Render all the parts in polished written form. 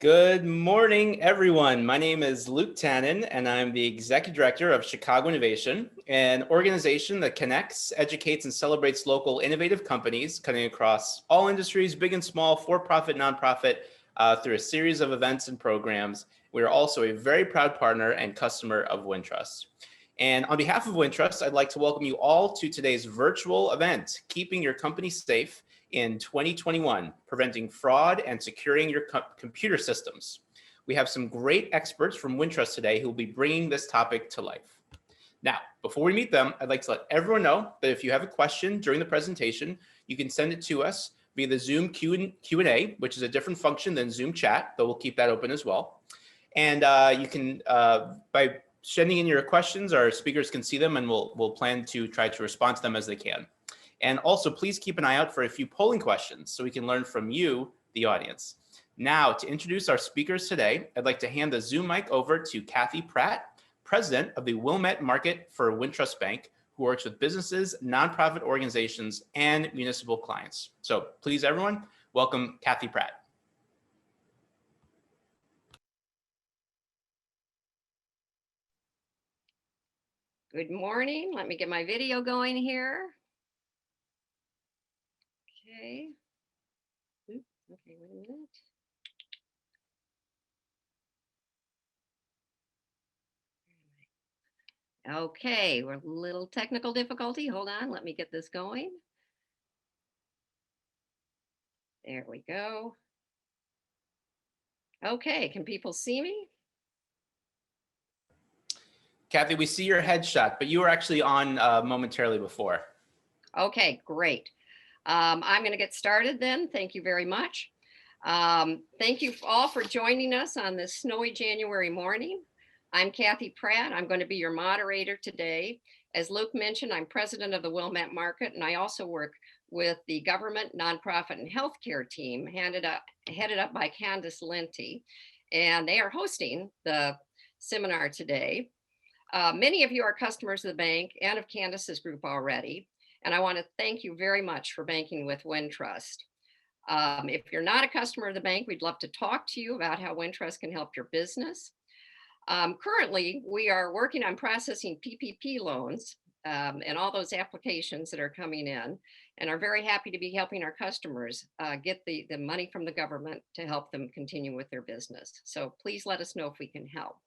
Good morning, everyone. My name is Luke Tannen, and I'm the Executive Director of Chicago Innovation, an organization that connects, educates, and celebrates local innovative companies cutting across all industries, big and small, for-profit, nonprofit, through a series of events and programs. We are also a very proud partner and customer of Wintrust. And on behalf of Wintrust, I'd like to welcome you all to today's virtual event, Keeping Your Company Safe in 2021, Preventing Fraud and Securing Your Computer Systems. We have some great experts from Wintrust today who will be bringing this topic to life. Now, before we meet them, I'd like to let everyone know that if you have a question during the presentation, you can send it to us via the Zoom Q&A, which is a different function than Zoom chat, but we'll keep that open as well. And you can, by sending in your questions, our speakers can see them and we'll plan to try to respond to them as they can. And also, please keep an eye out for a few polling questions so we can learn from you, the audience. Now, to introduce our speakers today, I'd like to hand the Zoom mic over to Kathy Pratt, President of the Wilmette Market for Wintrust Bank, who works with businesses, nonprofit organizations, and municipal clients. So please, everyone, welcome Kathy Pratt. Good morning. Let me get my video going here. Okay. Oops, okay, wait a minute. Okay, we're a little technical difficulty. Hold on, let me get this going. There we go. Okay, can people see me? Kathy, we see your headshot, but you were actually on momentarily before. Okay, great. I'm going to get started then. Thank you very much. Thank you all for joining us on this snowy January morning. I'm Kathy Pratt. I'm going to be your moderator today. As Luke mentioned, I'm president of the Wilmette Market, and I also work with the government, nonprofit, and healthcare team headed up by Candace Linty, and they are hosting the seminar today. Many of you are customers of the bank and of Candace's group already, and I want to thank you very much for banking with Wintrust. If you're not a customer of the bank, we'd love to talk to you about how Wintrust can help your business. Currently, we are working on processing PPP loans and all those applications that are coming in, and are very happy to be helping our customers get the money from the government to help them continue with their business. So please let us know if we can help.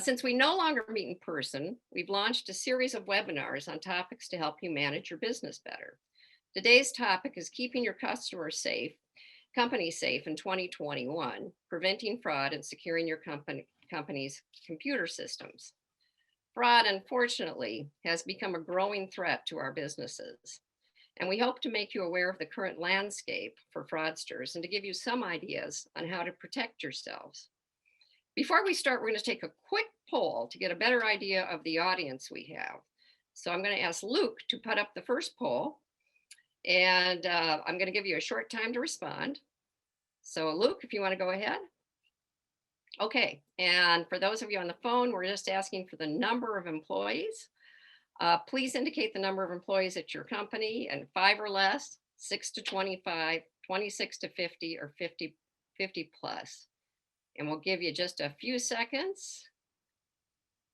Since we no longer meet in person, we've launched a series of webinars on topics to help you manage your business better. Today's topic is keeping your customers safe, company safe in 2021, preventing fraud and securing your company's computer systems. Fraud, unfortunately, has become a growing threat to our businesses. And we hope to make you aware of the current landscape for fraudsters and to give you some ideas on how to protect yourselves. Before we start, we're going to take a quick poll to get a better idea of the audience we have. So I'm going to ask Luke to put up the first poll, and I'm going to give you a short time to respond. So Luke, if you want to go ahead. Okay, and for those of you on the phone, we're just asking for the number of employees. Please indicate the number of employees at your company, and 5 or less, 6 to 25, 26 to 50, or 50 plus. And we'll give you just a few seconds.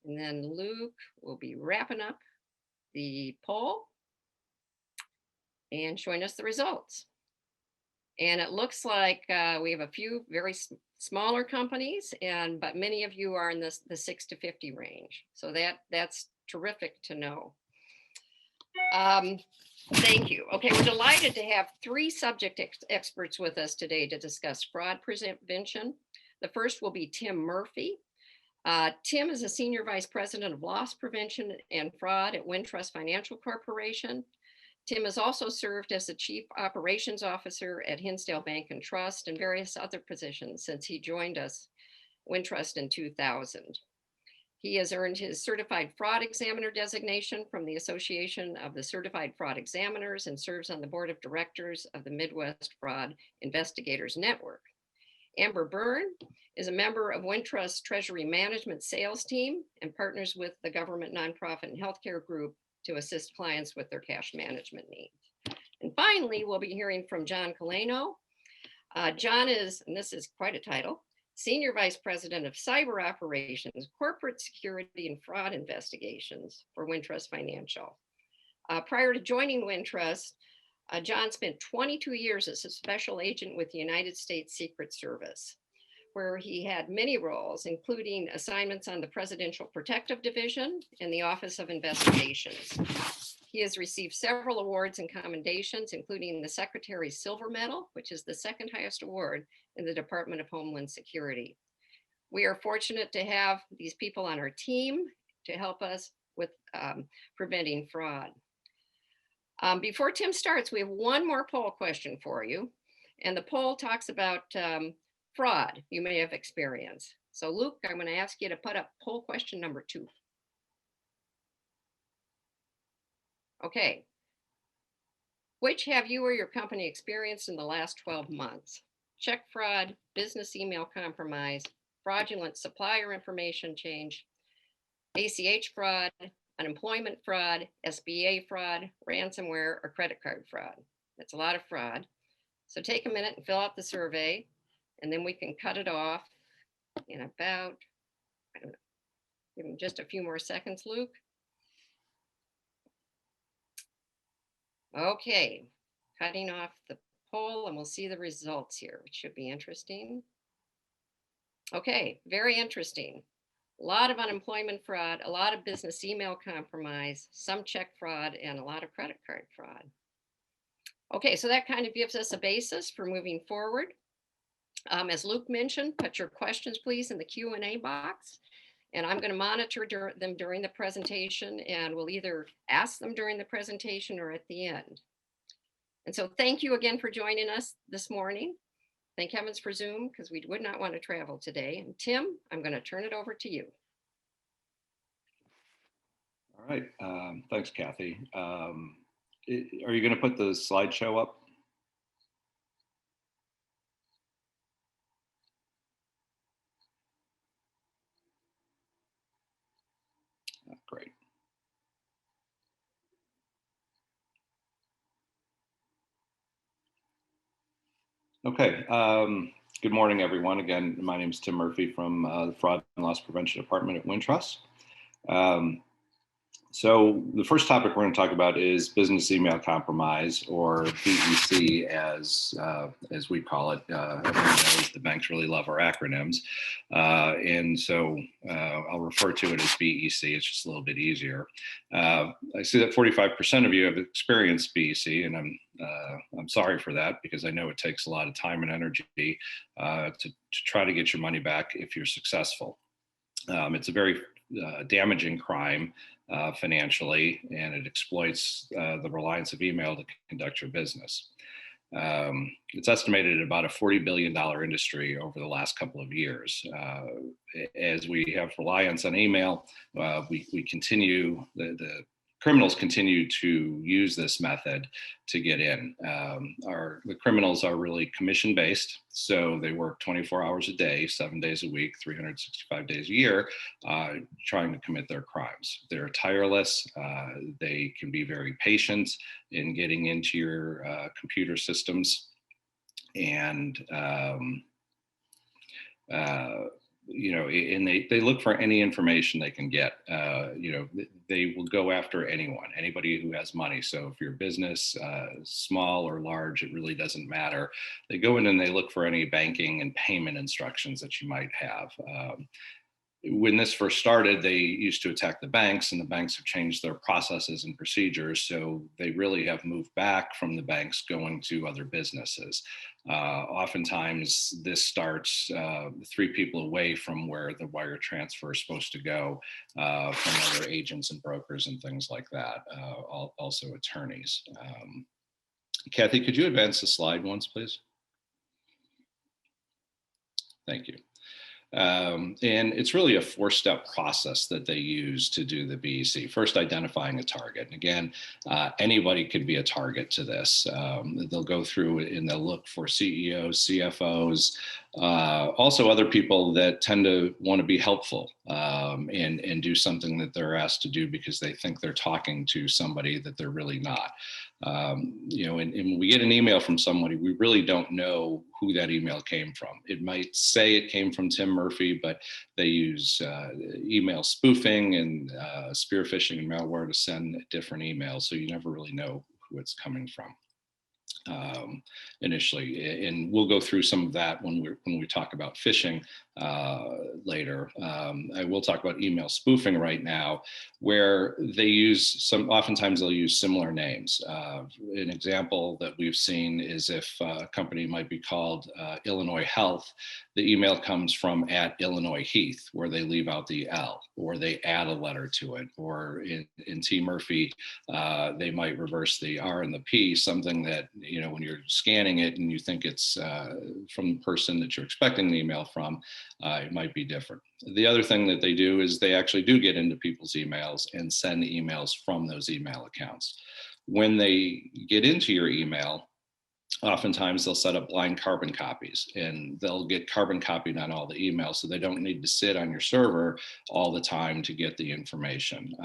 And then Luke will be wrapping up the poll and showing us the results. And it looks like we have a few very smaller companies, but many of you are in the 6 to 50 range. So that's terrific to know. Thank you. Okay, we're delighted to have 3 subject experts with us today to discuss fraud prevention. The first will be Tim Murphy. Tim is a Senior Vice President of Loss Prevention and Fraud at Wintrust Financial Corporation. Tim has also served as the Chief Operations Officer at Hinsdale Bank and Trust and various other positions since he joined us, Wintrust, in 2000. He has earned his Certified Fraud Examiner designation from the Association of the Certified Fraud Examiners and serves on the Board of Directors of the Midwest Fraud Investigators Network. Amber Byrne is a member of Wintrust's Treasury Management Sales Team and partners with the government, nonprofit, and healthcare group to assist clients with their cash management needs. And finally, we'll be hearing from John Colano. John is, and this is quite a title, Senior Vice President of Cyber Operations, Corporate Security and Fraud Investigations for Wintrust Financial. Prior to joining Wintrust, John spent 22 years as a special agent with the United States Secret Service, where he had many roles, including assignments on the Presidential Protective Division and the Office of Investigations. He has received several awards and commendations, including the Secretary's Silver Medal, which is the second highest award in the Department of Homeland Security. We are fortunate to have these people on our team to help us with preventing fraud. Before Tim starts, we have one more poll question for you. And the poll talks about fraud you may have experienced. So Luke, I'm going to ask you to put up poll question number 2. Okay. Which have you or your company experienced in the last 12 months? Check fraud, business email compromise, fraudulent supplier information change, ACH fraud, unemployment fraud, SBA fraud, ransomware, or credit card fraud. That's a lot of fraud. So take a minute and fill out the survey, and then we can cut it off in about, I don't know, give them just a few more seconds, Luke. Okay, cutting off the poll, and we'll see the results here, which should be interesting. Okay, very interesting. A lot of unemployment fraud, a lot of business email compromise, some check fraud, and a lot of credit card fraud. Okay, so that kind of gives us a basis for moving forward. As Luke mentioned, put your questions, please, in the Q&A box. And I'm going to monitor them during the presentation, and we'll either ask them during the presentation or at the end. And so thank you again for joining us this morning. Thank heavens for Zoom, because we would not want to travel today. And Tim, I'm going to turn it over to you. All right. Thanks, Kathy. Are you going to put the slideshow up? Great. Okay. Good morning, everyone. Again, my name is Tim Murphy from the Fraud and Loss Prevention Department at Wintrust. So the first topic we're going to talk about is business email compromise, or BEC, as we call it. Everyone knows the banks really love our acronyms, and so I'll refer to it as BEC. It's just a little bit easier. I see that 45% of you have experienced BEC, and I'm sorry for that, because I know it takes a lot of time and energy to try to get your money back if you're successful. It's a very damaging crime financially, and it exploits the reliance of email to conduct your business. It's estimated at about a $40 billion industry over the last couple of years. As we have reliance on email, we continue, the criminals continue to use this method to get in. The criminals are really commission-based, so they work 24 hours a day, 7 days a week, 365 days a year, trying to commit their crimes. They're tireless. They can be very patient in getting into your computer systems, and and they look for any information they can get. They will go after anybody who has money. So if your business, small or large, it really doesn't matter. They go in and they look for any banking and payment instructions that you might have. When this first started, they used to attack the banks, and the banks have changed their processes and procedures. So they really have moved back from the banks, going to other businesses. Oftentimes this starts 3 people away from where the wire transfer is supposed to go, from other agents and brokers and things like that, also attorneys. Kathy, could you advance the slide once, please? Thank you. And it's really a 4-step process that they use to do the BEC. First, identifying a target. And again, anybody could be a target to this. They'll go through and they'll look for CEOs, CFOs, also other people that tend to want to be helpful. and do something that they're asked to do because they think they're talking to somebody that they're really not. You know, and when we get an email from somebody, we really don't know who that email came from. It might say it came from Tim Murphy, but they use email spoofing and spear phishing and malware to send different emails, so you never really know who it's coming from initially. And we'll go through some of that when we talk about phishing later. I will talk about email spoofing right now, where they use oftentimes they'll use similar names. An example that we've seen is if a company might be called Illinois Health, the email comes from @Illinois Heath, where they leave out the L, or they add a letter to it, or in T Murphy, they might reverse the R and the P, something that, you know, when you're scanning it and you think it's from the person that you're expecting the email from, it might be different. The other thing that they do is they actually do get into people's emails and send emails from those email accounts. When they get into your email, oftentimes they'll set up blind carbon copies, and they'll get carbon copied on all the emails, so they don't need to sit on your server all the time to get the information.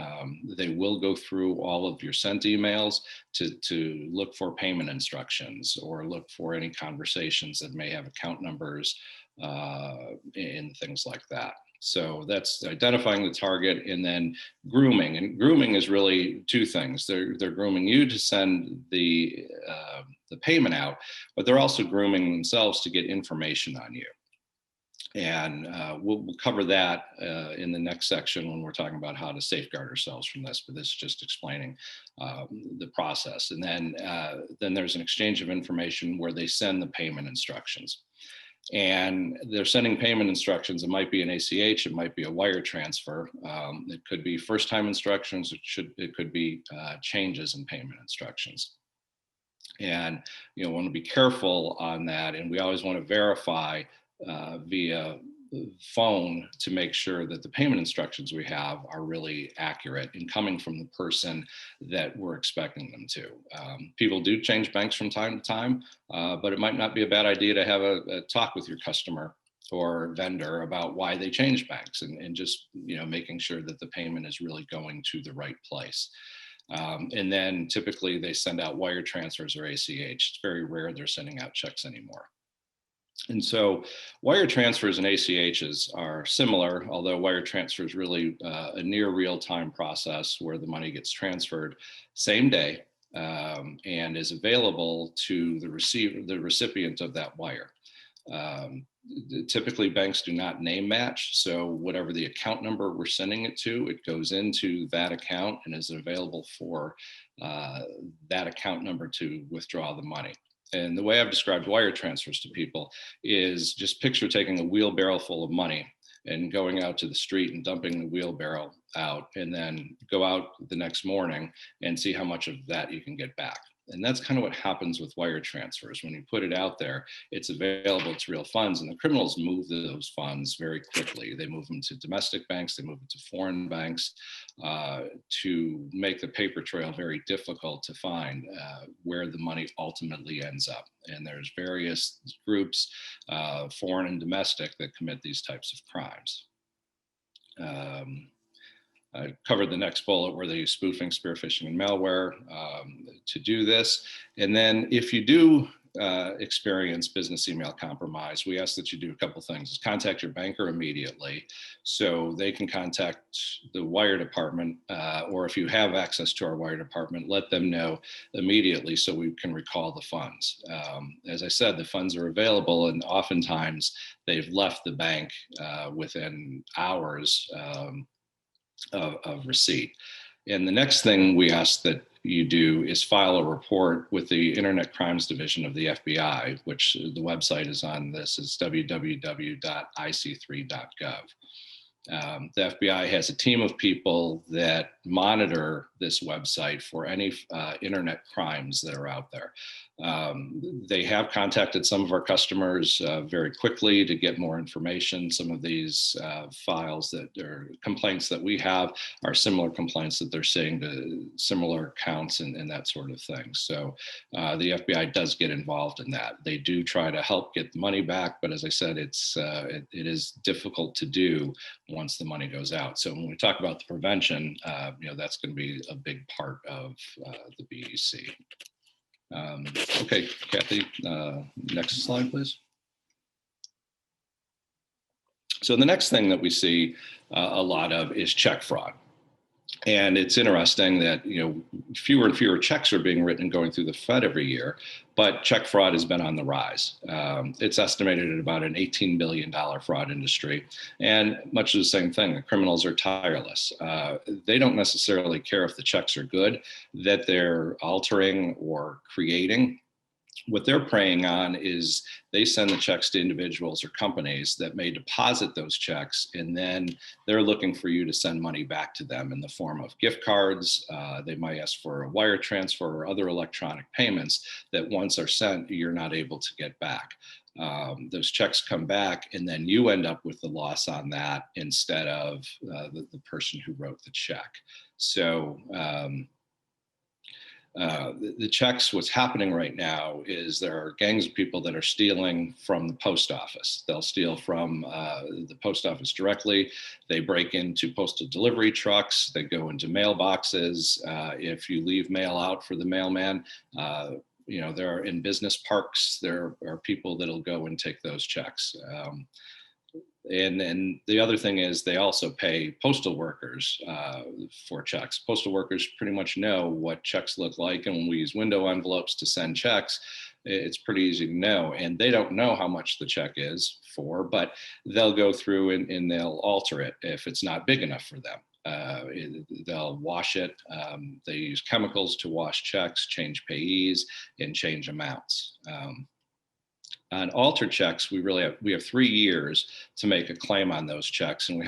They will go through all of your sent emails to look for payment instructions or look for any conversations that may have account numbers and things like that. So that's identifying the target, and then grooming. And grooming is really two things. They're grooming you to send the payment out, but they're also grooming themselves to get information on you. And we'll cover that in the next section when we're talking about how to safeguard ourselves from this. But this is just explaining the process. And then there's an exchange of information where they send the payment instructions. And they're sending payment instructions. It might be an ACH, it might be a wire transfer. It could be first-time instructions. It could be changes in payment instructions. And you know, want to be careful on that. And we always want to verify via phone to make sure that the payment instructions we have are really accurate and coming from the person that we're expecting them to. People do change banks from time to time, but it might not be a bad idea to have a talk with your customer or vendor about why they changed banks, and just, you know, making sure that the payment is really going to the right place. And then typically they send out wire transfers or ACH. It's very rare they're sending out checks anymore. And so wire transfers and ACHs are similar, although wire transfer is really a near real-time process where the money gets transferred same day and is available to the recipient of that wire. Typically, banks do not name match. So whatever the account number we're sending it to, it goes into that account and is available for that account number to withdraw the money. And the way I've described wire transfers to people is just picture taking a wheelbarrow full of money and going out to the street and dumping the wheelbarrow out, and then go out the next morning and see how much of that you can get back. And that's kind of what happens with wire transfers. When you put it out there, it's available, it's real funds, and the criminals move those funds very quickly. They move them to domestic banks, they move them to foreign banks to make the paper trail very difficult to find where the money ultimately ends up. And there's various groups, foreign and domestic, that commit these types of crimes. I covered the next bullet where they use spoofing, spear phishing, and malware to do this. And then if you do experience business email compromise, we ask that you do a couple things. Contact your banker immediately so they can contact the wire department, or if you have access to our wire department, let them know immediately so we can recall the funds. As I said, the funds are available, and oftentimes they've left the bank within hours of receipt. And the next thing we ask that you do is file a report with the Internet Crimes Division of the FBI, which the website is on this, is www.ic3.gov. The FBI has a team of people that monitor this website for any internet crimes that are out there. They have contacted some of our customers very quickly to get more information. Some of these files that are complaints that we have are similar complaints that they're seeing to similar accounts and that sort of thing. So the FBI does get involved in that. They do try to help get the money back, but as I said, it is difficult to do once the money goes out. So when we talk about the prevention, that's going to be a big part of the BEC. Okay, Kathy, next slide, please. So the next thing that we see a lot of is check fraud. And it's interesting that, fewer and fewer checks are being written and going through the Fed every year, but check fraud has been on the rise. It's estimated at about an $18 billion fraud industry. And much of the same thing, the criminals are tireless. They don't necessarily care if the checks are good, that they're altering or creating. What they're preying on is they send the checks to individuals or companies that may deposit those checks, and then they're looking for you to send money back to them in the form of gift cards. They might ask for a wire transfer or other electronic payments that once are sent, you're not able to get back. Those checks come back, and then you end up with the loss on that instead of the person who wrote the check. So the checks, what's happening right now is there are gangs of people that are stealing from the post office. They'll steal from the post office directly. They break into postal delivery trucks. They go into mailboxes. If you leave mail out for the mailman, there are in business parks, there are people that'll go and take those checks. And the other thing is they also pay postal workers for checks. Postal workers pretty much know what checks look like. And when we use window envelopes to send checks, it's pretty easy to know. And they don't know how much the check is for, but they'll go through and they'll alter it if it's not big enough for them. They'll wash it. They use chemicals to wash checks, change payees, and change amounts. On altered checks, we have 3 years to make a claim on those checks, and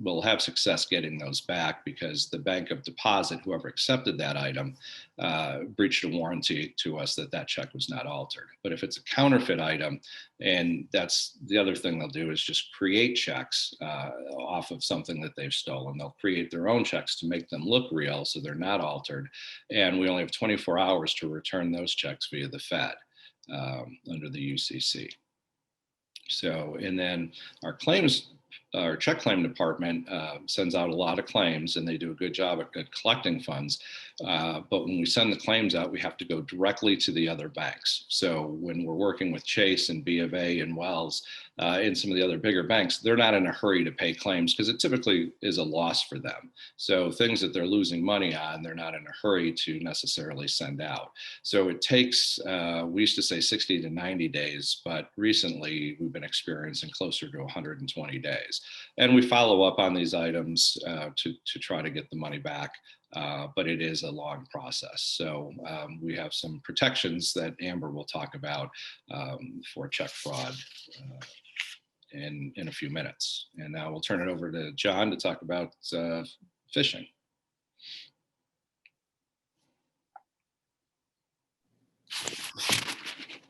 we'll have success getting those back because the bank of deposit, whoever accepted that item, breached a warranty to us that check was not altered. But if it's a counterfeit item, and that's the other thing they'll do is just create checks off of something that they've stolen. They'll create their own checks to make them look real, so they're not altered. And we only have 24 hours to return those checks via the Fed. Under the UCC. So, and then our check claim department sends out a lot of claims, and they do a good job at collecting funds. But when we send the claims out, we have to go directly to the other banks. So when we're working with Chase and B of A and Wells and some of the other bigger banks, they're not in a hurry to pay claims because it typically is a loss for them. So things that they're losing money on, they're not in a hurry to necessarily send out. So it takes, we used to say 60 to 90 days, but recently we've been experiencing closer to 120 days. And we follow up on these items to try to get the money back. But it is a long process. So we have some protections that Amber will talk about for check fraud in a few minutes. And now we'll turn it over to John to talk about phishing.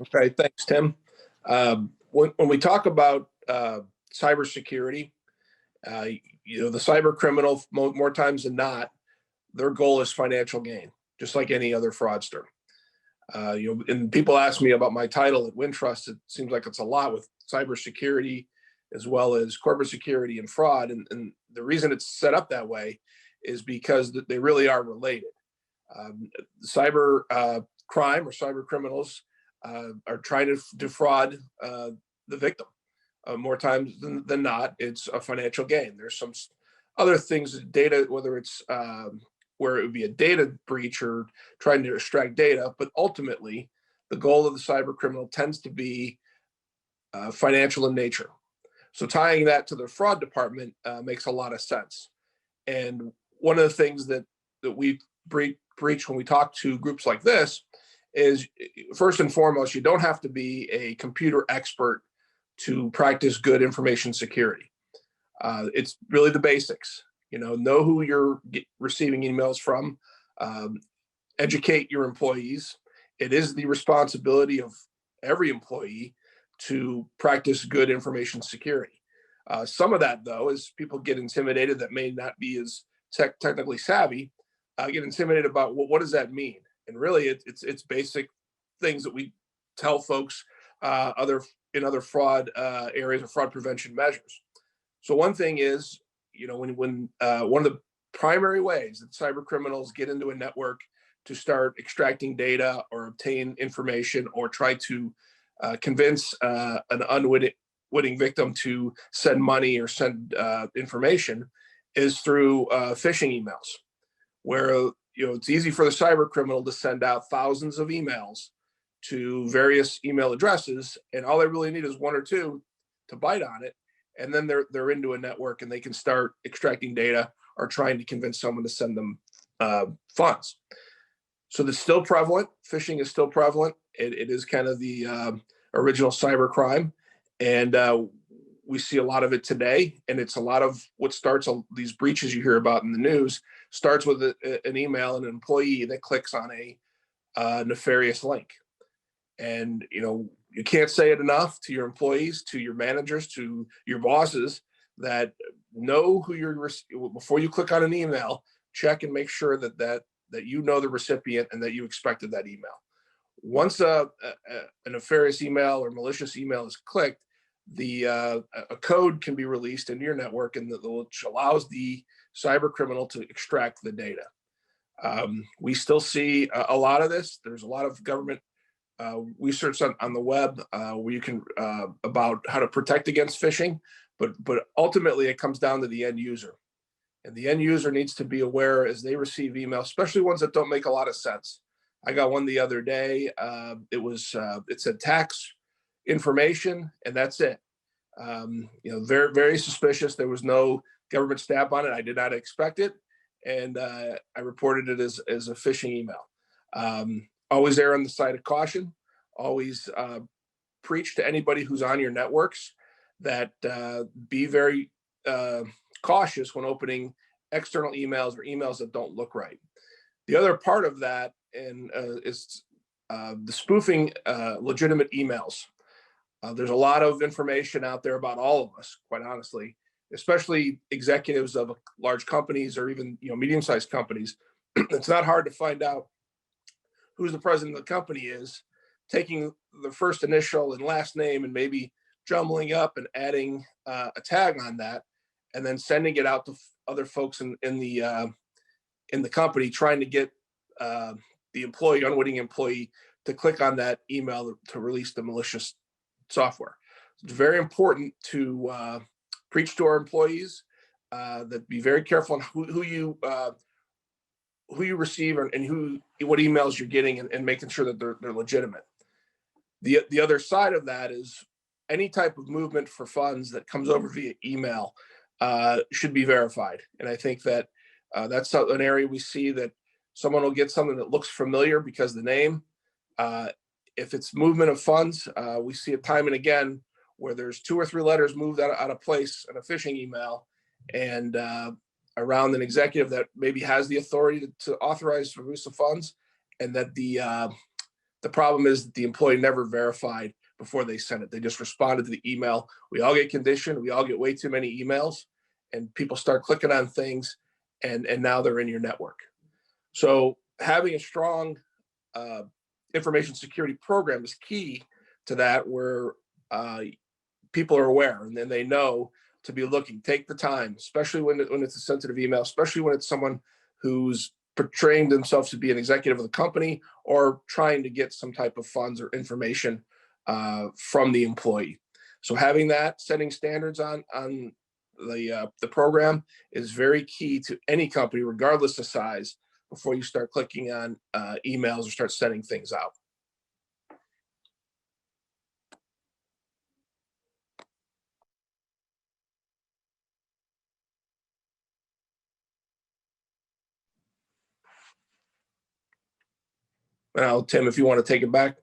Okay, thanks, Tim. When we talk about cybersecurity, the cyber criminal, more times than not, their goal is financial gain, just like any other fraudster. And people ask me about my title at Wintrust. It seems like it's a lot with cybersecurity as well as corporate security and fraud. And the reason it's set up that way is because they really are related. Cyber crime or cyber criminals are trying to defraud the victim. More times than not, it's a financial gain. There's some other things, data, whether it's where it would be a data breach or trying to extract data, but ultimately the goal of the cyber criminal tends to be financial in nature. So tying that to the fraud department makes a lot of sense. And one of the things that we breach when we talk to groups like this is, first and foremost, you don't have to be a computer expert to practice good information security. It's really the basics. Know who you're receiving emails from, educate your employees, it is the responsibility of every employee to practice good information security. Some of that, though, is people get intimidated that may not be as technically savvy, get intimidated about, well, what does that mean? And really, it's basic things that we tell folks other fraud areas of fraud prevention measures. So one thing is, when one of the primary ways that cyber criminals get into a network to start extracting data or obtain information or try to convince an unwitting victim to send money or send information is through phishing emails, where it's easy for the cyber criminal to send out thousands of emails to various email addresses, and all they really need is one or two to bite on it, and then they're into a network and they can start extracting data or trying to convince someone to send them funds. So that's still prevalent. Phishing is still prevalent. It is kind of the original cyber crime, and we see a lot of it today. And it's a lot of what starts these breaches you hear about in the news starts with an email and an employee that clicks on a nefarious link. And you can't say it enough to your employees, to your managers, to your bosses, that know who you're before you click on an email. Check and make sure that you know the recipient and that you expected that email. Once a nefarious email or malicious email is clicked, a code can be released into your network, and which allows the cyber criminal to extract the data. We still see a lot of this. There's a lot of government research on the web where you can about how to protect against phishing, but ultimately it comes down to the end user, and the end user needs to be aware as they receive email, especially ones that don't make a lot of sense. I got one the other day. It said tax information, and that's it. Very, very suspicious. There was no government stamp on it. I did not expect it, and I reported it as a phishing email. Always err on the side of caution. Always preach to anybody who's on your networks that be very cautious when opening external emails or emails that don't look right. The other part of that is the spoofing legitimate emails. There's a lot of information out there about all of us, quite honestly, especially executives of large companies or even medium-sized companies. It's not hard to find out who's the president of the company is, taking the first initial and last name and maybe jumbling up and adding a tag on that, and then sending it out to other folks in the company, trying to get the unwitting employee, to click on that email to release the malicious software. It's very important to preach to our employees that be very careful on who you receive and what emails you're getting, and making sure that they're legitimate. The other side of that is any type of movement for funds that comes over via email should be verified. And I think that that's an area we see that someone will get something that looks familiar because of the name. If it's movement of funds, we see it time and again where there's 2 or 3 letters moved out of place in a phishing email, and around an executive that maybe has the authority to authorize release of funds, and that the problem is that the employee never verified before they sent it. They just responded to the email. We all get conditioned. We all get way too many emails, and people start clicking on things, and now they're in your network. So having a strong information security program is key to that, where people are aware and then they know to be looking. Take the time, especially when it's a sensitive email, especially when it's someone who's portraying themselves to be an executive of the company or trying to get some type of funds or information from the employee. So having that, setting standards on the program is very key to any company, regardless of size, before you start clicking on emails or start sending things out. Now, Tim, if you want to take it back.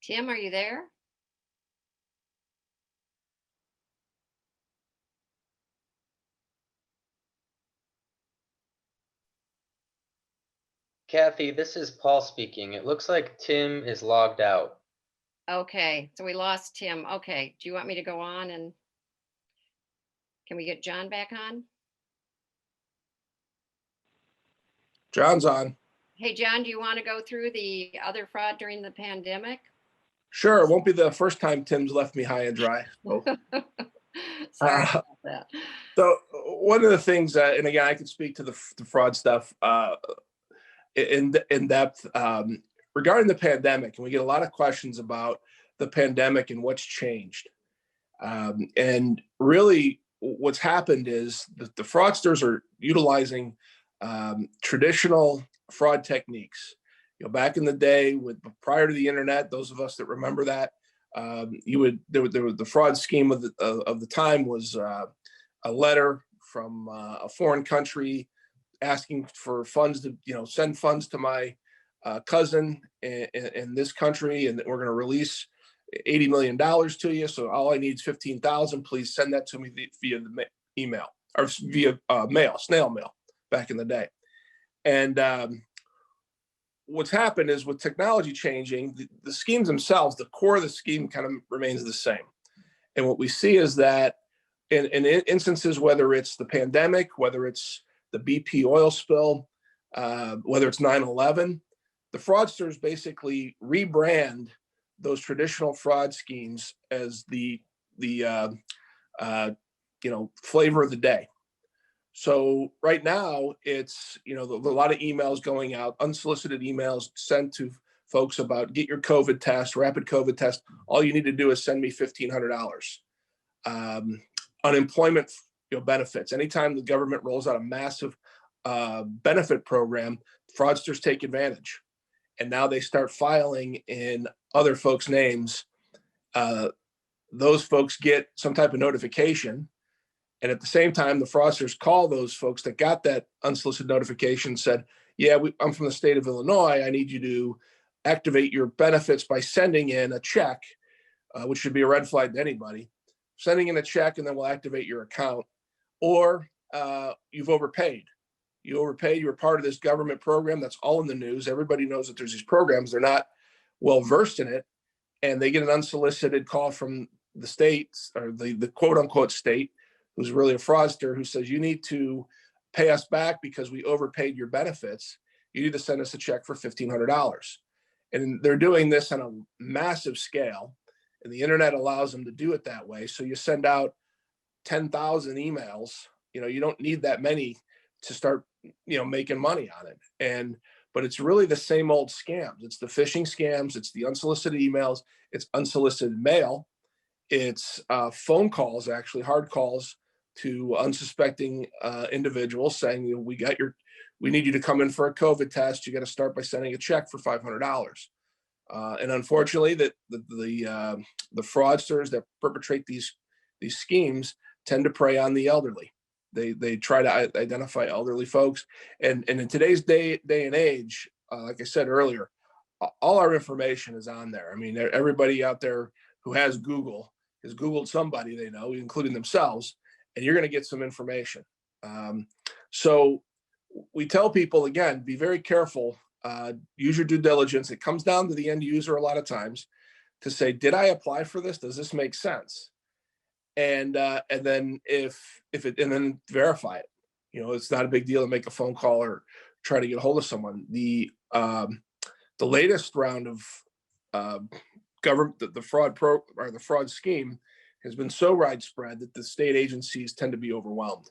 Tim, are you there? Kathy, this is Paul speaking. It looks like Tim is logged out. Okay, so we lost Tim. Okay, do you want me to go on and can we get John back on? John's on. Hey, John, do you want to go through the other fraud during the pandemic? Sure, it won't be the first time Tim's left me high and dry. So, Sorry about that. so one of the things, and again, I could speak to the fraud stuff in depth regarding the pandemic, and we get a lot of questions about the pandemic and what's changed. And really, what's happened is the fraudsters are utilizing traditional fraud techniques. You know, back in the day, prior to the internet, those of us that remember that, the fraud scheme of the time was a letter from a foreign country asking for funds to, send funds to my cousin in this country, and we're going to release $80 million to you. So all I need is 15,000. Please send that to me via the email or via mail, snail mail back in the day. And what's happened is with technology changing, the schemes themselves, the core of the scheme kind of remains the same. And what we see is that in instances, whether it's the pandemic, whether it's the BP oil spill, whether it's 9/11, the fraudsters basically rebrand those traditional fraud schemes as the flavor of the day. So right now it's, a lot of emails going out, unsolicited emails sent to folks about get your COVID test, rapid COVID test. All you need to do is send me $1,500. Unemployment benefits. Anytime the government rolls out a massive benefit program, fraudsters take advantage. And now they start filing in other folks' names. Those folks get some type of notification. And at the same time, the fraudsters call those folks that got that unsolicited notification, said, yeah, I'm from the state of Illinois. I need you to activate your benefits by sending in a check, which should be a red flag to anybody. Sending in a check, and then we'll activate your account. Or you've overpaid. You overpaid. You were part of this government program that's all in the news. Everybody knows that there's these programs. They're not well versed in it. And they get an unsolicited call from the state, or the quote unquote state, who's really a fraudster, who says, you need to pay us back because we overpaid your benefits. You need to send us a check for $1,500. And they're doing this on a massive scale. And the internet allows them to do it that way. So you send out 10,000 emails. You don't need that many to start, making money on it. But it's really the same old scams. It's the phishing scams. It's the unsolicited emails. It's unsolicited mail. It's phone calls, actually hard calls to unsuspecting individuals saying, we need you to come in for a COVID test. You got to start by sending a check for $500. And unfortunately, the fraudsters that perpetrate these schemes tend to prey on the elderly. They try to identify elderly folks, and in today's day and age, like I said earlier, all our information is on there. I mean, everybody out there who has Google has Googled somebody they know, including themselves, and you're going to get some information. So we tell people, again, be very careful. Use your due diligence. It comes down to the end user a lot of times to say, did I apply for this? Does this make sense? And then and then verify it. It's not a big deal to make a phone call or try to get a hold of someone. The latest round of government, the fraud scheme has been so widespread that the state agencies tend to be overwhelmed.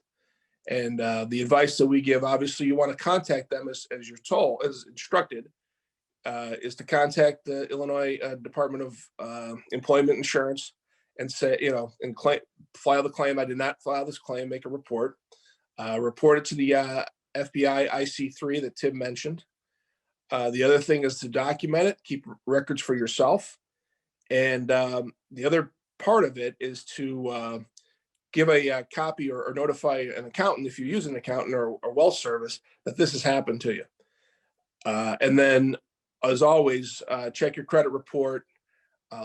And the advice that we give, obviously, you want to contact them as you're told, as instructed, is to contact the Illinois Department of Employment Insurance and say, and file the claim. I did not file this claim. Make a report. Report it to the FBI IC3 that Tim mentioned. The other thing is to document it, keep records for yourself. And the other part of it is to give a copy or notify an accountant, if you use an accountant or well service, that this has happened to you. And then, as always, check your credit report.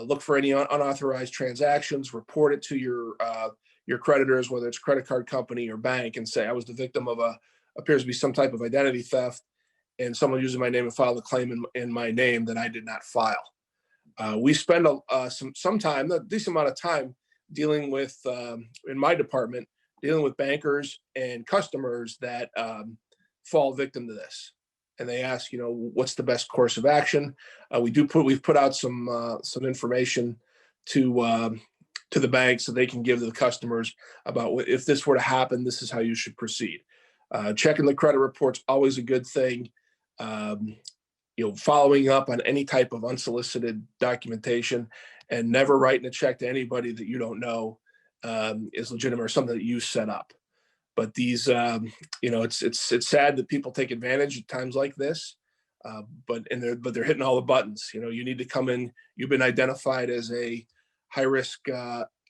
look for any unauthorized transactions, report it to your creditors, whether it's credit card company or bank, and say, I was the victim of appears to be some type of identity theft, and someone using my name and filed a claim in my name that I did not file. We spend some time, a decent amount of time, dealing with, in my department, dealing with bankers and customers that fall victim to this. And they ask, what's the best course of action? We've put out some information to the bank so they can give to the customers about if this were to happen, this is how you should proceed. Checking the credit report's always a good thing. Following up on any type of unsolicited documentation, and never writing a check to anybody that you don't know is legitimate or something that you set up. But these, it's sad that people take advantage at times like this. But they're hitting all the buttons. You need to come in. You've been identified as a high risk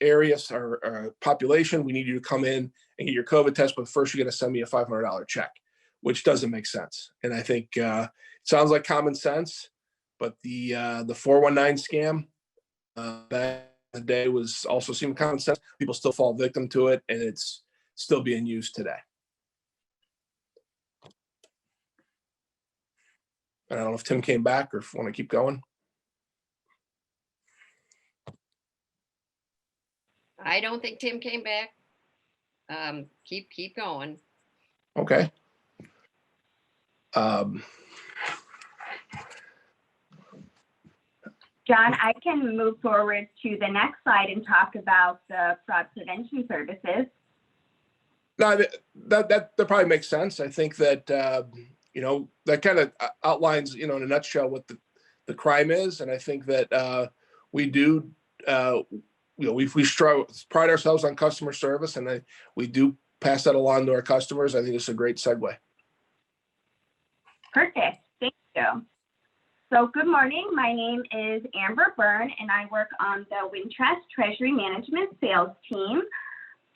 area or population. We need you to come in and get your COVID test, but first you're going to send me a $500 check, which doesn't make sense. And I think it sounds like common sense, but the 419 scam back in the day was also seemed common sense. People still fall victim to it, and it's still being used today. I don't know if Tim came back or if you want to keep going. I don't think Tim came back. Keep going. Okay. John, I can move forward to the next slide and talk about the fraud prevention services. No, that probably makes sense. I think that that kind of outlines, in a nutshell, what the crime is, and I think that we do, we pride ourselves on customer service, and we do pass that along to our customers. I think it's a great segue. Perfect, thank you. So good morning, my name is Amber Byrne, and I work on the Wintrust Treasury Management Sales team.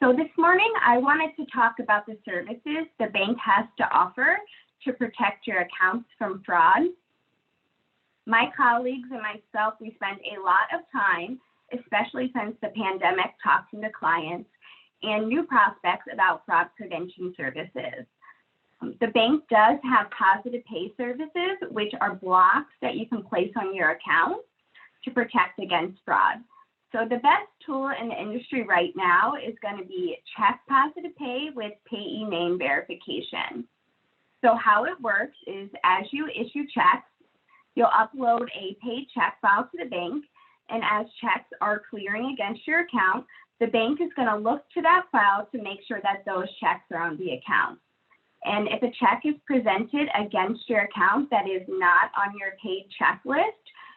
So this morning, I wanted to talk about the services the bank has to offer to protect your accounts from fraud. My colleagues and myself, we spend a lot of time, especially since the pandemic, talking to clients and new prospects about fraud prevention services. The bank does have positive pay services, which are blocks that you can place on your account to protect against fraud. So the best tool in the industry right now is going to be Check Positive Pay with Payee name verification. So how it works is as you issue checks, you'll upload a paid check file to the bank, and as checks are clearing against your account, the bank is going to look to that file to make sure that those checks are on the account. And if a check is presented against your account that is not on your paid checklist,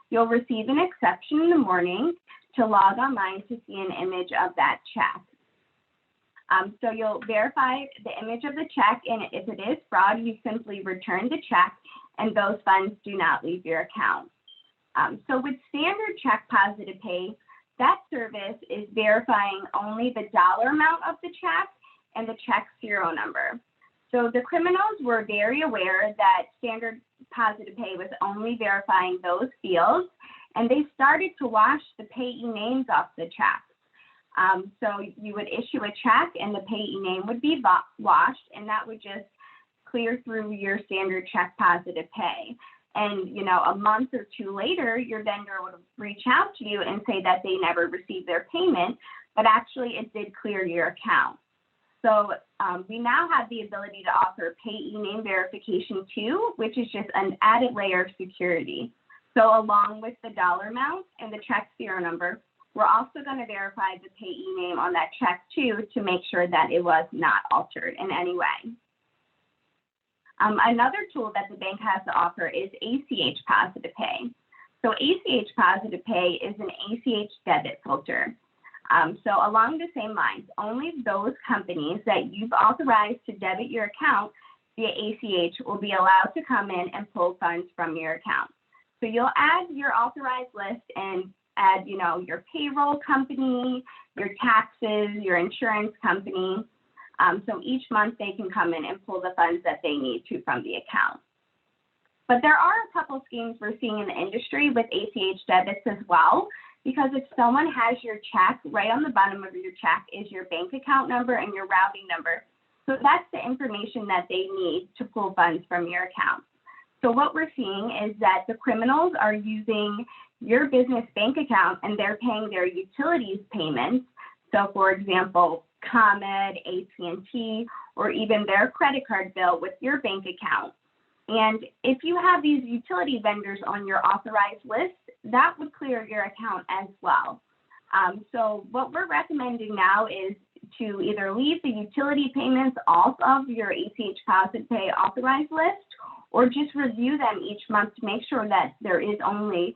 you'll receive an exception in the morning to log online to see an image of that check. So you'll verify the image of the check, and if it is fraud, you simply return the check, and those funds do not leave your account. So with standard Check Positive Pay, that service is verifying only the dollar amount of the check and the check serial number. So the criminals were very aware that standard Positive Pay was only verifying those fields, and they started to wash the payee names off the checks. So you would issue a check and the payee name would be washed, and that would just clear through your standard Check Positive Pay. And, a month or two later, your vendor would reach out to you and say that they never received their payment, but actually it did clear your account. So we now have the ability to offer payee name verification too, which is just an added layer of security. So along with the dollar amount and the check serial number, we're also going to verify the payee name on that check too to make sure that it was not altered in any way. Another tool that the bank has to offer is ACH Positive Pay. So ACH Positive Pay is an ACH debit filter. So along the same lines, only those companies that you've authorized to debit your account via ACH will be allowed to come in and pull funds from your account. So you'll add your authorized list and add, your payroll company, your taxes, your insurance company. So each month they can come in and pull the funds that they need to from the account. But there are a couple schemes we're seeing in the industry with ACH debits as well. because if someone has your check, right on the bottom of your check is your bank account number and your routing number. So that's the information that they need to pull funds from your account. So what we're seeing is that the criminals are using your business bank account and they're paying their utilities payments. So for example, ComEd, AT&T, or even their credit card bill with your bank account. And if you have these utility vendors on your authorized list, that would clear your account as well. So what we're recommending now is to either leave the utility payments off of your ACH Positive Pay authorized list, or just review them each month to make sure that there is only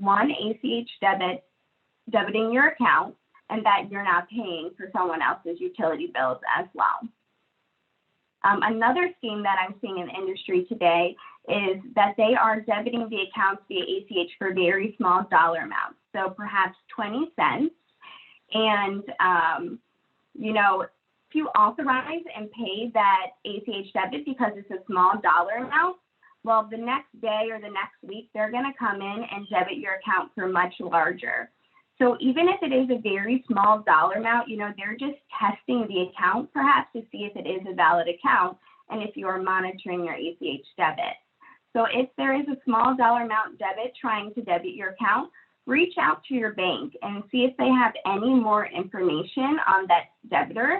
one ACH debiting your account and that you're not paying for someone else's utility bills as well. Another scheme that I'm seeing in the industry today is that they are debiting the accounts via ACH for very small dollar amounts. So perhaps 20 cents. And, if you authorize and pay that ACH debit because it's a small dollar amount, well, the next day or the next week, they're going to come in and debit your account for much larger. So even if it is a very small dollar amount, they're just testing the account perhaps to see if it is a valid account and if you are monitoring your ACH debit. So if there is a small dollar amount debit trying to debit your account, reach out to your bank and see if they have any more information on that debitor.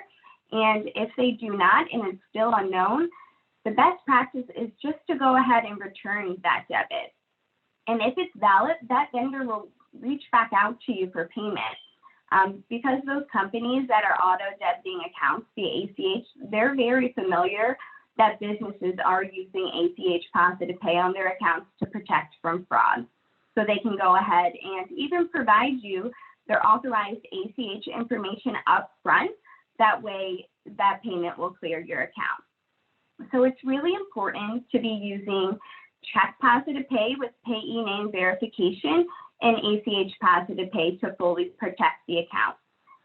And if they do not and it's still unknown, the best practice is just to go ahead and return that debit. And if it's valid, that vendor will reach back out to you for payment. Because those companies that are auto-debiting accounts via ACH, they're very familiar that businesses are using ACH Positive Pay on their accounts to protect from fraud. So they can go ahead and even provide you their authorized ACH information up front. That way, that payment will clear your account. So it's really important to be using Check Positive Pay with Payee name verification and ACH Positive Pay to fully protect the account.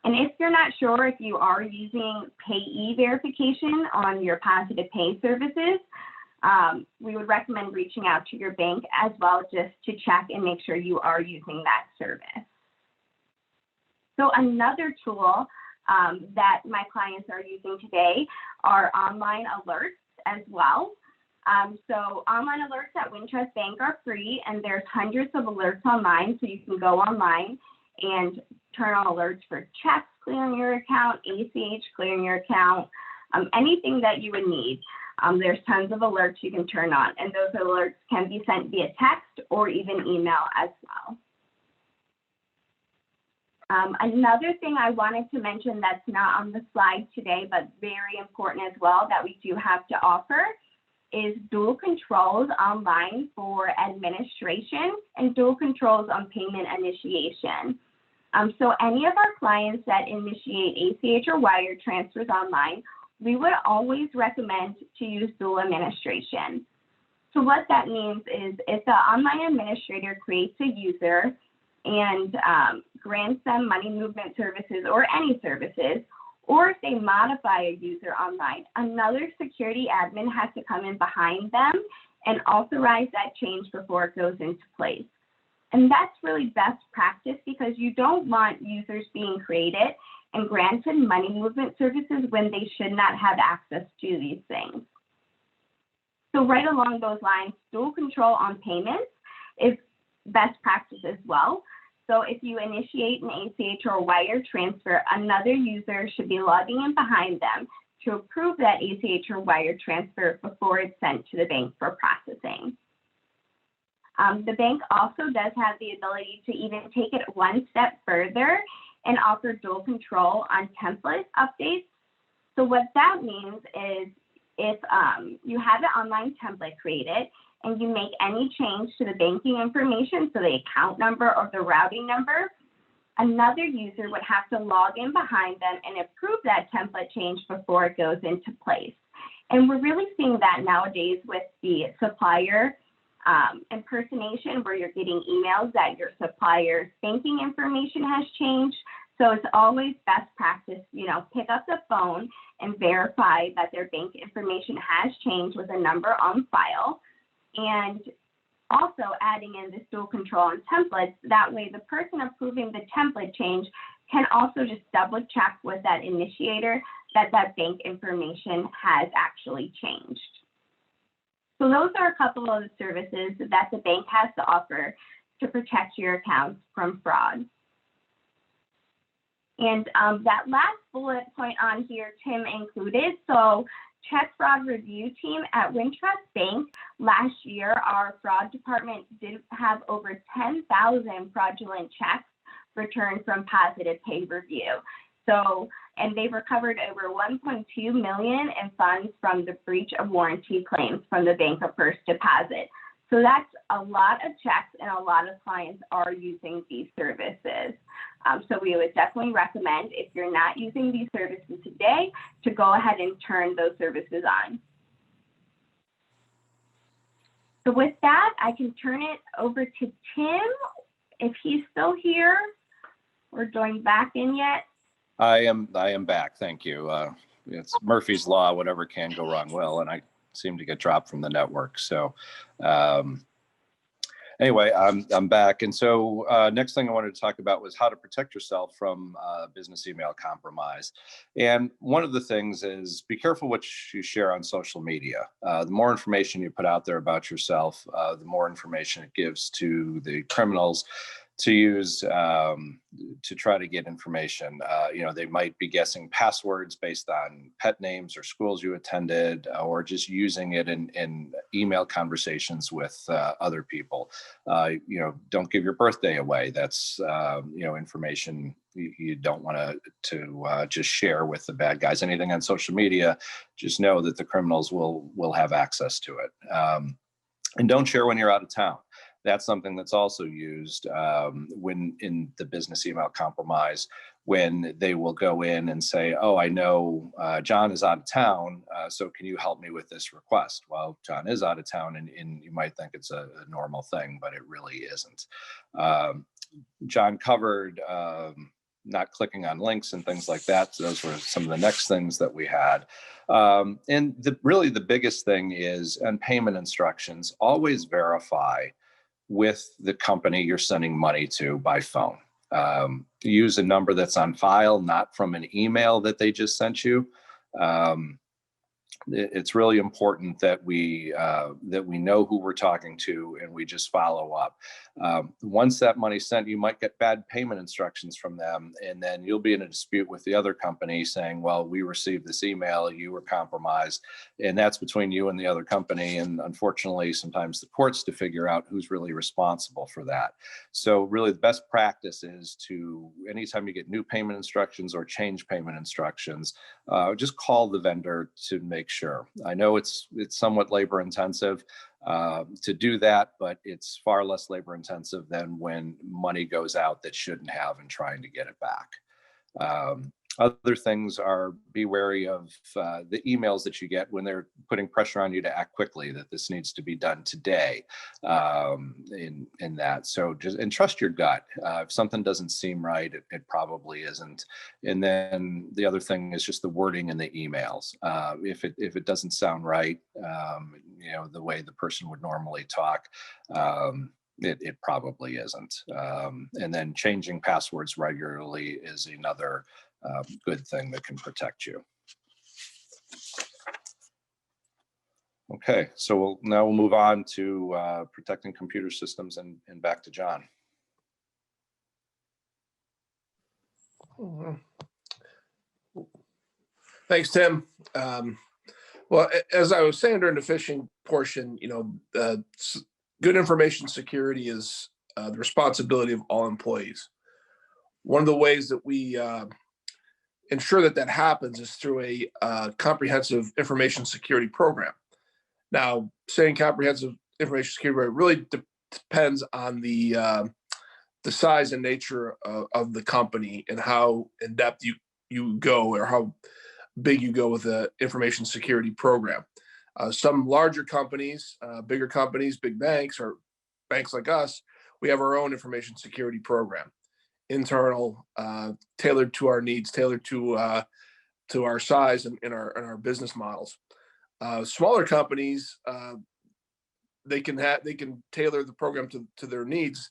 And if you're not sure if you are using Payee verification on your Positive Pay services, we would recommend reaching out to your bank as well just to check and make sure you are using that service. So another tool that my clients are using today are online alerts as well. So online alerts at Wintrust Bank are free, and there's hundreds of alerts online, so you can go online and turn on alerts for checks clearing your account, ACH clearing your account, anything that you would need. There's tons of alerts you can turn on, and those alerts can be sent via text or even email as well. Another thing I wanted to mention that's not on the slide today, but very important as well that we do have to offer is dual controls online for administration and dual controls on payment initiation. So any of our clients that initiate ACH or wire transfers online, we would always recommend to use dual administration. So what that means is if the online administrator creates a user and grants them money movement services or any services, or if they modify a user online, another security admin has to come in behind them and authorize that change before it goes into place. And that's really best practice because you don't want users being created and granted money movement services when they should not have access to these things. So right along those lines, dual control on payments is best practice as well. So if you initiate an ACH or wire transfer, another user should be logging in behind them to approve that ACH or wire transfer before it's sent to the bank for processing. The bank also does have the ability to even take it one step further and offer dual control on template updates. So what that means is if you have an online template created and you make any change to the banking information, so the account number or the routing number, another user would have to log in behind them and approve that template change before it goes into place. And we're really seeing that nowadays with the supplier impersonation, where you're getting emails that your supplier's banking information has changed. So it's always best practice, pick up the phone and verify that their bank information has changed with a number on file. And Also adding in this dual control and templates, that way the person approving the template change can also just double check with that initiator that that bank information has actually changed. So those are a couple of the services that the bank has to offer to protect your accounts from fraud. And that last bullet point on here, Tim included. So check fraud review team at Wintrust Bank last year, our fraud department did have over 10,000 fraudulent checks returned from Positive Pay review. So, and they've recovered over 1.2 million in funds from the breach of warranty claims from the Bank of First Deposit. So that's a lot of checks, and a lot of clients are using these services. So we would definitely recommend, if you're not using these services today, to go ahead and turn those services on. So with that, I can turn it over to Tim, if he's still here or joined back in yet. I am back. Thank you. It's Murphy's Law, whatever can go wrong will, and I seem to get dropped from the network. So anyway, I'm back. And so next thing I wanted to talk about was how to protect yourself from business email compromise. And one of the things is be careful what you share on social media. The more information you put out there about yourself, the more information it gives to the criminals to use to try to get information. You know, they might be guessing passwords based on pet names or schools you attended, or just using it in email conversations with other people. You know, don't give your birthday away. That's you know, information you don't want to just share with the bad guys. Anything on social media, just know that the criminals will have access to it. And don't share when you're out of town. That's something that's also used when in the business email compromise, when they will go in and say, oh, I know John is out of town, so can you help me with this request? Well, John is out of town, and you might think it's a normal thing, but it really isn't. John covered not clicking on links and things like that. So those were some of the next things that we had. And really the biggest thing is on payment instructions, always verify with the company you're sending money to by phone. Use a number that's on file, not from an email that they just sent you. It's really important that we know who we're talking to, and we just follow up. Once that money's sent, you might get bad payment instructions from them, and then you'll be in a dispute with the other company saying, well, we received this email, you were compromised, and that's between you and the other company. And unfortunately, sometimes the courts to figure out who's really responsible for that. So really the best practice is to, anytime you get new payment instructions or change payment instructions, just call the vendor to make sure. I know it's somewhat labor intensive to do that, but it's far less labor intensive than when money goes out that shouldn't have and trying to get it back. Other things are be wary of the emails that you get when they're putting pressure on you to act quickly, that this needs to be done today in that. So just, and trust your gut. If something doesn't seem right, it probably isn't. And then the other thing is just the wording in the emails. If it doesn't sound right, you know, the way the person would normally talk, it probably isn't. And then changing passwords regularly is another good thing that can protect you. Okay, so now we'll move on to protecting computer systems and back to John. Thanks, Tim. Well, as I was saying during the phishing portion, you know, good information security is the responsibility of all employees. One of the ways that we ensure that happens is through a comprehensive information security program. Now, saying comprehensive information security program really depends on the size and nature of the company and how in depth you go, or how big you go with the information security program. Some larger companies, bigger companies, big banks, or banks like us, we have our own information security program. Internal, tailored to our needs, tailored to our size and our business models. Smaller companies, they can tailor the program to their needs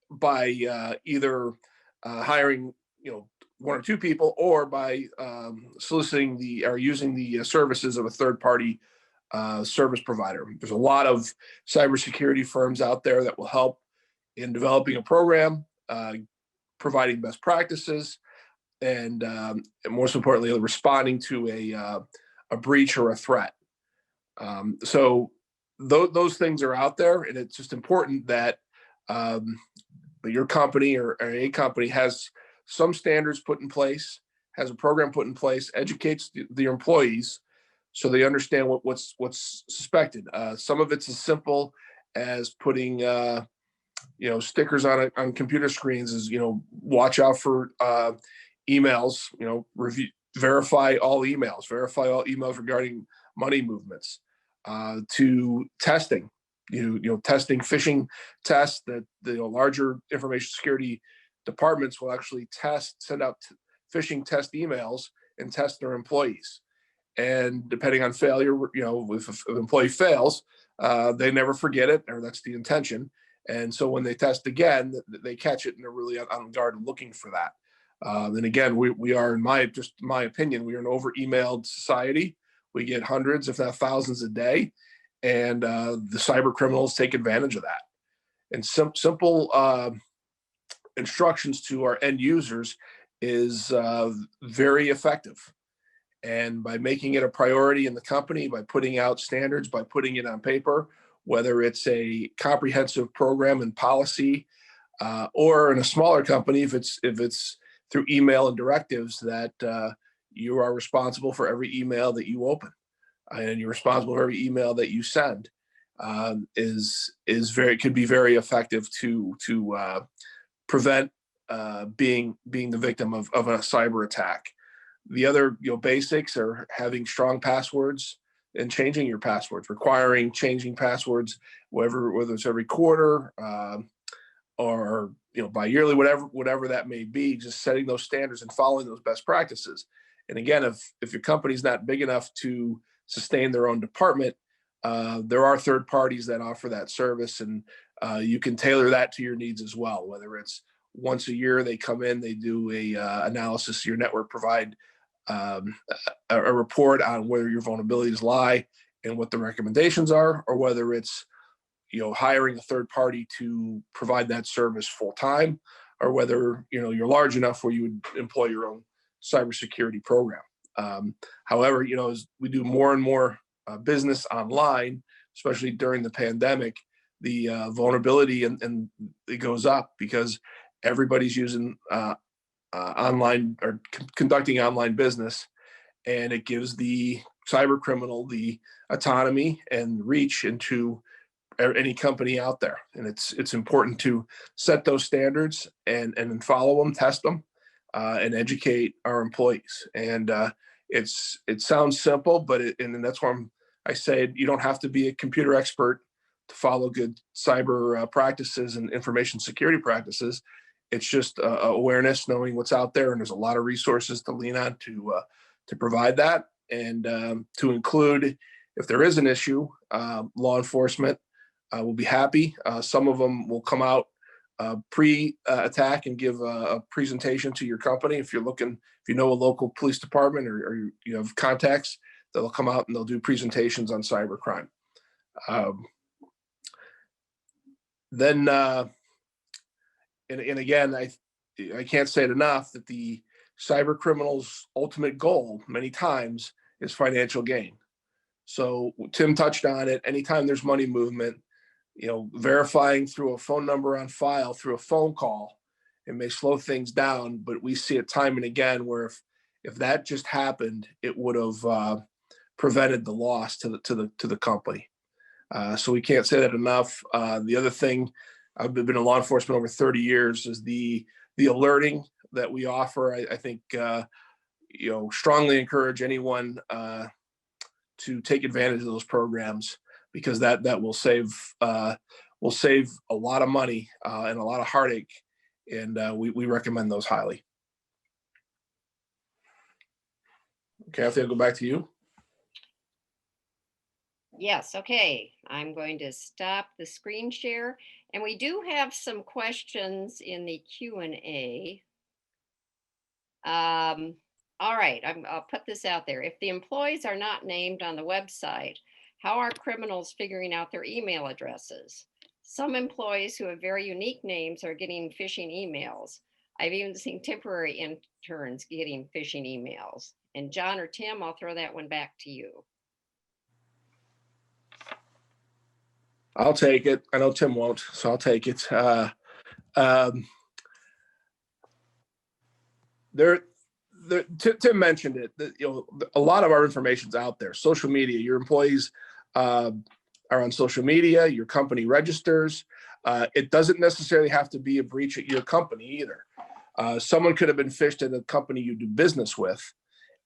by either hiring, one or two people, or by soliciting or using the services of a third party service provider. There's a lot of cybersecurity firms out there that will help in developing a program, providing best practices, and most importantly, responding to a breach or a threat. So those things are out there, and it's just important that your company or a company has some standards put in place, has a program put in place, educates the employees so they understand what's suspected. Some of it's as simple as putting stickers on computer screens, as watch out for emails, verify all emails regarding money movements, to testing, testing phishing tests that the larger information security departments will actually send out phishing test emails and test their employees. And depending on failure, if an employee fails, they never forget it, or that's the intention. And so when they test again, they catch it and they're really on guard looking for that. And again, we are, in my opinion, we are an over-emailed society. We get hundreds, if not thousands a day. And the cyber criminals take advantage of that. And simple instructions to our end users is very effective. And by making it a priority in the company, by putting out standards, by putting it on paper, whether it's a comprehensive program and policy, or in a smaller company, if it's through email and directives, that you are responsible for every email that you open, and you're responsible for every email that you send, could be very effective to prevent being the victim of a cyber attack. The other basics are having strong passwords and changing your passwords, requiring changing passwords, whether it's every quarter or bi-yearly, whatever that may be. Just setting those standards and following those best practices. And again, if your company's not big enough to sustain their own department, there are third parties that offer that service, and you can tailor that to your needs as well. Whether it's once a year they come in, they do a analysis of your network, provide a report on where your vulnerabilities lie and what the recommendations are, or whether it's hiring a third party to provide that service full time, or whether you're large enough where you would employ your own cybersecurity program. However, as we do more and more business online, especially during the pandemic, the vulnerability and it goes up because everybody's using online or conducting online business, and it gives the cyber criminal the autonomy and reach into any company out there. And it's important to set those standards and follow them, test them, and educate our employees. And it sounds simple, but and that's why I say you don't have to be a computer expert to follow good cyber practices and information security practices. It's just awareness, knowing what's out there, and there's a lot of resources to lean on to provide that, and to include, if there is an issue, law enforcement will be happy. Some of them will come out pre-attack and give a presentation to your company. If you know a local police department or you have contacts, they'll come out and they'll do presentations on cybercrime. And again, I can't say it enough that the cyber criminal's ultimate goal many times is financial gain. So Tim touched on it. Anytime there's money movement, verifying through a phone number on file, through a phone call, it may slow things down, but we see it time and again where if that just happened, it would have prevented the loss to the company. So we can't say that enough. The other thing, I've been in law enforcement over 30 years, is the alerting that we offer. I think strongly encourage anyone to take advantage of those programs, because that will save a lot of money and a lot of heartache, and we recommend those highly. Kathy, I'll go back to you. Yes, okay. I'm going to stop the screen share. And we do have some questions in the Q&A. All right, I'll put this out there. If the employees are not named on the website, how are criminals figuring out their email addresses? Some employees who have very unique names are getting phishing emails. I've even seen temporary interns getting phishing emails. And John or Tim, I'll throw that one back to you. I'll take it. I know Tim won't, so I'll take it. Tim mentioned it. A lot of our information's out there. Social media. Your employees are on social media. Your company registers. It doesn't necessarily have to be a breach at your company either. Someone could have been phished at a company you do business with,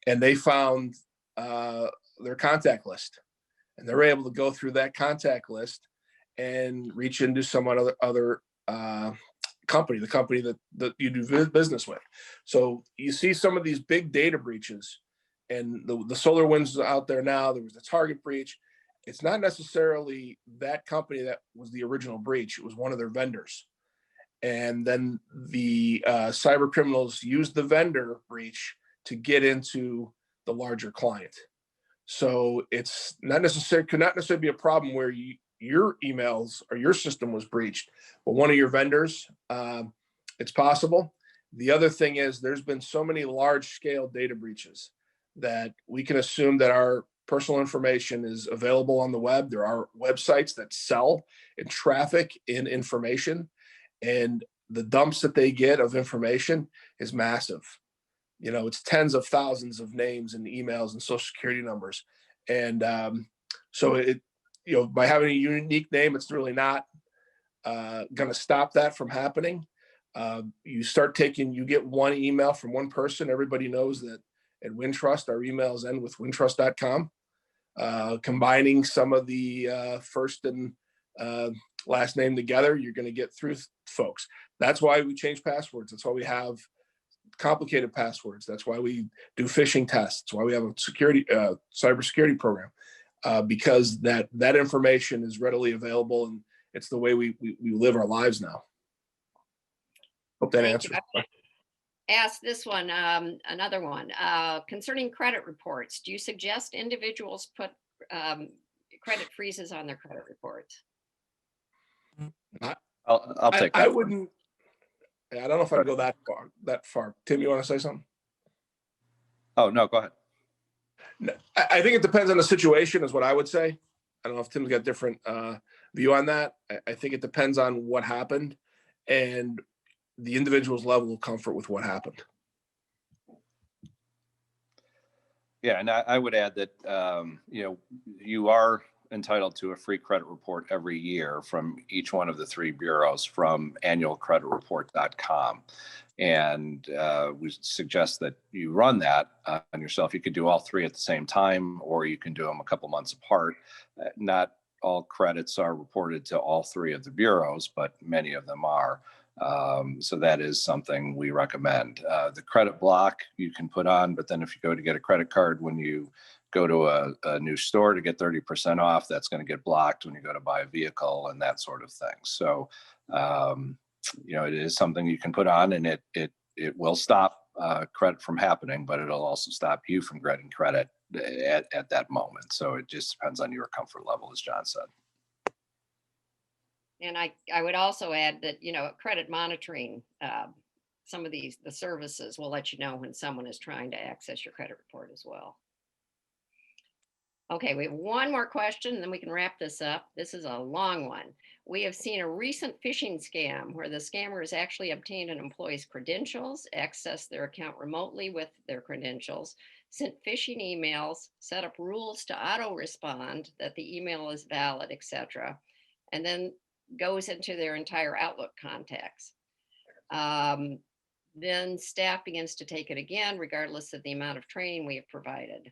and they found their contact list, and they're able to go through that contact list and reach into some other company, the company that you do business with. So you see some of these big data breaches, and the SolarWinds out there now. There was the Target breach. It's not necessarily that company that was the original breach. It was one of their vendors. And then the cyber criminals used the vendor breach to get into the larger client. So it's not necessarily, could not necessarily be a problem where your emails or your system was breached, but one of your vendors, it's possible. The other thing is there's been so many large scale data breaches that we can assume that our personal information is available on the web. There are websites that sell and traffic in information, and the dumps that they get of information is massive. You know, it's tens of thousands of names and emails and social security numbers. And so it, you know, by having a unique name, it's really not going to stop that from happening. You get one email from one person. Everybody knows that at Wintrust, our emails end with wintrust.com. Combining some of the first and last name together, you're going to get through folks. That's why we change passwords. That's why we have complicated passwords. That's why we do phishing tests. That's why we have a cybersecurity program, because that information is readily available, and it's the way we live our lives now. Hope that answers. Ask this one, another one, concerning credit reports. Do you suggest individuals put credit freezes on their credit reports? I'll take that. I wouldn't. I don't know if I'd go that far. Tim, you want to say something? Oh, no, go ahead. No, I think it depends on the situation is what I would say. I don't know if Tim's got a different view on that. I think it depends on what happened and the individual's level of comfort with what happened. Yeah, and I would add that, you are entitled to a free credit report every year from each one of the three bureaus from annualcreditreport.com. And we suggest that you run that on yourself. You could do all three at the same time, or you can do them a couple months apart. Not all credits are reported to all three of the bureaus, but many of them are. So that is something we recommend. The credit block you can put on, but then if you go to get a credit card, when you go to a new store to get 30% off, that's going to get blocked when you go to buy a vehicle and that sort of thing. So, it is something you can put on, and it will stop credit from happening, but it'll also stop you from getting credit at that moment. So it just depends on your comfort level, as John said. And I would also add that, credit monitoring, some of the services will let you know when someone is trying to access your credit report as well. Okay, we have one more question and then we can wrap this up. This is a long one. We have seen a recent phishing scam where the scammers actually obtained an employee's credentials, accessed their account remotely with their credentials, sent phishing emails, set up rules to auto-respond that the email is valid, etc., and then goes into their entire Outlook contacts. Then staff begins to take it again, regardless of the amount of training we have provided.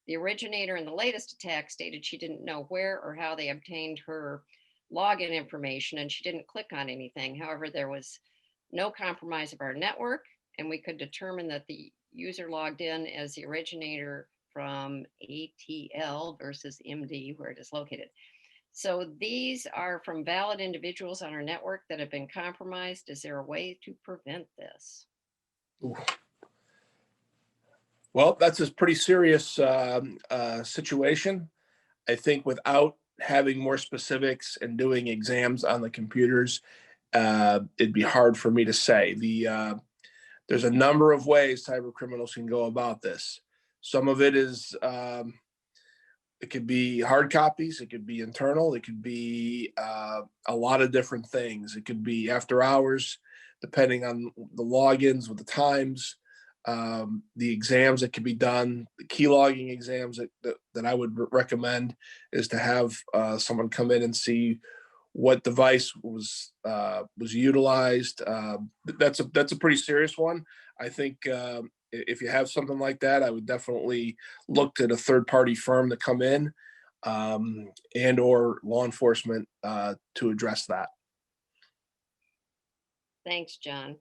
The originator in the latest attack stated she didn't know where or how they obtained her login information, and she didn't click on anything. However, there was no compromise of our network, and we could determine that the user logged in as the originator from ATL versus MD, where it is located. So these are from valid individuals on our network that have been compromised. Is there a way to prevent this? Ooh. Well, that's a pretty serious situation. I think without having more specifics and doing exams on the computers, it'd be hard for me to say. There's a number of ways cyber criminals can go about this. Some of it is it could be hard copies, it could be internal, it could be a lot of different things. It could be after hours, depending on the logins with the times, the exams that can be done, the key logging exams that I would recommend is to have someone come in and see what device was utilized. That's a pretty serious one. I think if you have something like that, I would definitely look at a third party firm to come in and or law enforcement to address that. Thanks, John.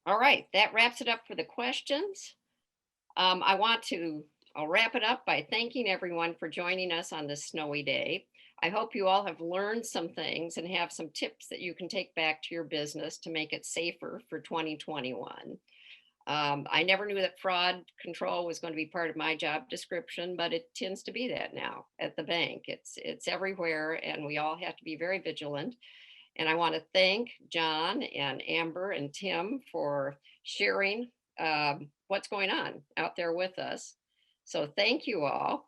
All right, that wraps it up for the questions. I'll wrap it up by thanking everyone for joining us on this snowy day. I hope you all have learned some things and have some tips that you can take back to your business to make it safer for 2021. I never knew that fraud control was going to be part of my job description, but it tends to be that now at the bank. It's everywhere, and we all have to be very vigilant. And I want to thank John and Amber and Tim for sharing what's going on out there with us. So thank you all.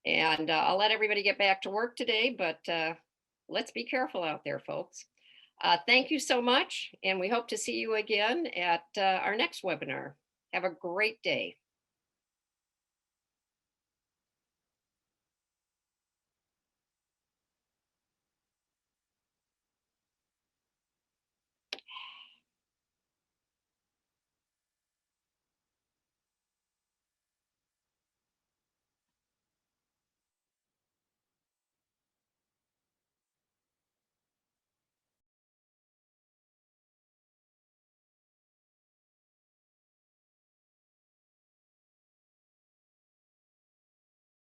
And I'll let everybody get back to work today, but let's be careful out there, folks. Thank you so much. And we hope to see you again at our next webinar. Have a great day.